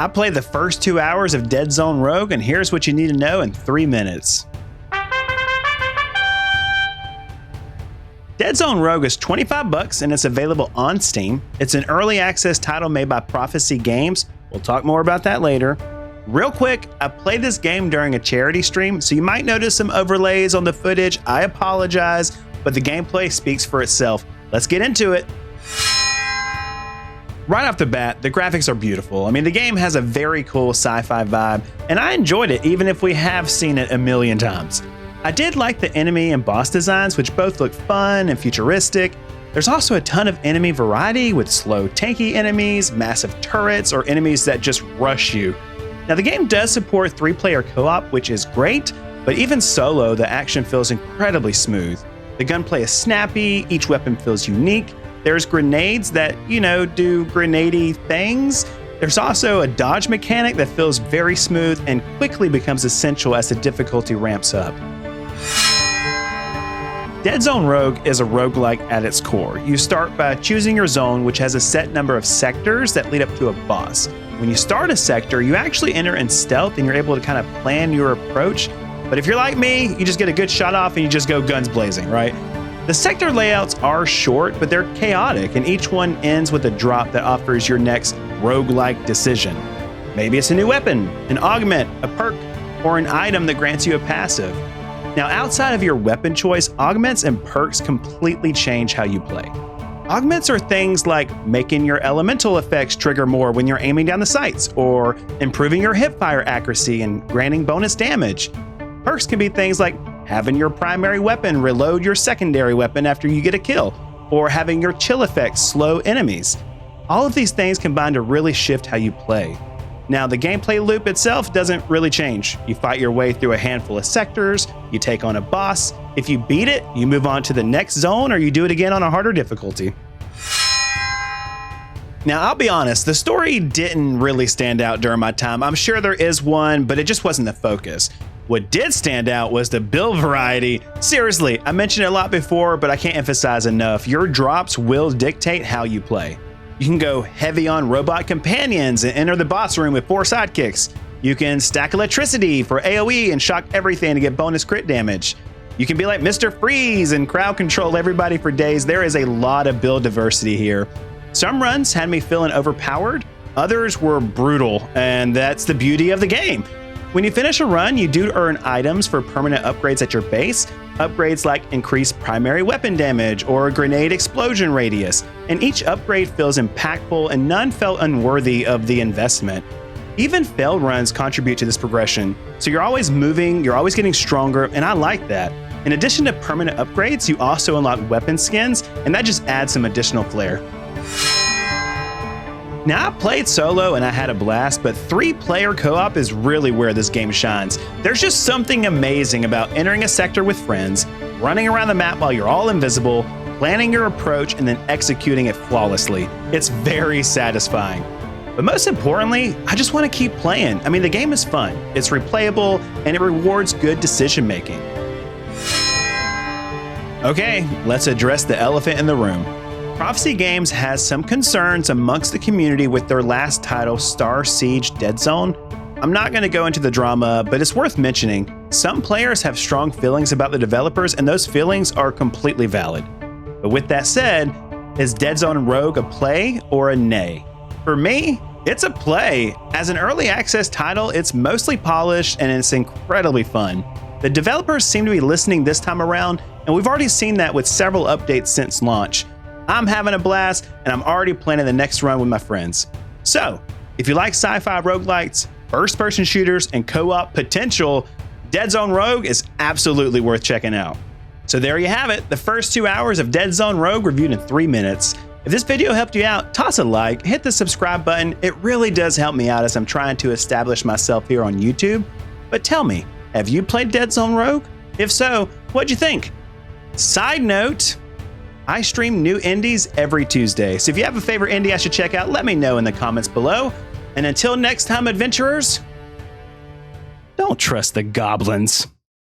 I played the first 2 hours of Deadzone Rogue, and here's what you need to know in 3 minutes. Deadzone Rogue is $25 and it's available on Steam. It's an early access title made by Prophecy Games. We'll talk more about that later. Real quick, I played this game during a charity stream, so you might notice some overlays on the footage. I apologize, but the gameplay speaks for itself. Let's get into it. Right off the bat, the graphics are beautiful. I mean, the game has a very cool sci-fi vibe, and I enjoyed it even if we have seen it a million times. I did like the enemy and boss designs, which both look fun and futuristic. There's also a ton of enemy variety with slow, tanky enemies, massive turrets, or enemies that just rush you. Now, the game does support 3-player co-op, which is great, but even solo, the action feels incredibly smooth. The gunplay is snappy, each weapon feels unique. There's grenades that, do grenade-y things. There's also a dodge mechanic that feels very smooth and quickly becomes essential as the difficulty ramps up. Deadzone Rogue is a roguelike at its core. You start by choosing your zone, which has a set number of sectors that lead up to a boss. When you start a sector, you actually enter in stealth and you're able to kind of plan your approach. But if you're like me, you just get a good shot off and you just go guns blazing, right? The sector layouts are short, but they're chaotic, and each one ends with a drop that offers your next roguelike decision. Maybe it's a new weapon, an augment, a perk, or an item that grants you a passive. Now, outside of your weapon choice, augments and perks completely change how you play. Augments are things like making your elemental effects trigger more when you're aiming down the sights, or improving your hipfire accuracy and granting bonus damage. Perks can be things like having your primary weapon reload your secondary weapon after you get a kill, or having your chill effect slow enemies. All of these things combine to really shift how you play. Now, the gameplay loop itself doesn't really change. You fight your way through a handful of sectors, you take on a boss. If you beat it, you move on to the next zone, or you do it again on a harder difficulty. Now, I'll be honest, the story didn't really stand out during my time. I'm sure there is one, but it just wasn't the focus. What did stand out was the build variety. Seriously, I mentioned it a lot before, but I can't emphasize enough. Your drops will dictate how you play. You can go heavy on robot companions and enter the boss room with 4 sidekicks. You can stack electricity for AoE and shock everything to get bonus crit damage. You can be like Mr. Freeze and crowd control everybody for days. There is a lot of build diversity here. Some runs had me feeling overpowered, others were brutal, and that's the beauty of the game. When you finish a run, you do earn items for permanent upgrades at your base. Upgrades like increased primary weapon damage or grenade explosion radius. And each upgrade feels impactful and none felt unworthy of the investment. Even failed runs contribute to this progression. So you're always moving, you're always getting stronger, and I like that. In addition to permanent upgrades, you also unlock weapon skins, and that just adds some additional flair. Now, I played solo and I had a blast, but 3-player co-op is really where this game shines. There's just something amazing about entering a sector with friends, running around the map while you're all invisible, planning your approach, and then executing it flawlessly. It's very satisfying. But most importantly, I just want to keep playing. I mean, the game is fun, it's replayable, and it rewards good decision making. Okay, let's address the elephant in the room. Prophecy Games has some concerns amongst the community with their last title, Star Siege Deadzone. I'm not going to go into the drama, but it's worth mentioning. Some players have strong feelings about the developers, and those feelings are completely valid. But with that said, is Deadzone Rogue a play or a nay? For me, it's a play. As an early access title, it's mostly polished and it's incredibly fun. The developers seem to be listening this time around, and we've already seen that with several updates since launch. I'm having a blast, and I'm already planning the next run with my friends. So, if you like sci-fi roguelikes, first-person shooters, and co-op potential, Deadzone Rogue is absolutely worth checking out. So there you have it, the first 2 hours of Deadzone Rogue reviewed in 3 minutes. If this video helped you out, toss a like, hit the subscribe button. It really does help me out as I'm trying to establish myself here on YouTube. But tell me, have you played Deadzone Rogue? If so, what'd you think? Side note, I stream new indies every Tuesday, so if you have a favorite indie I should check out, let me know in the comments below. And until next time, adventurers, don't trust the goblins.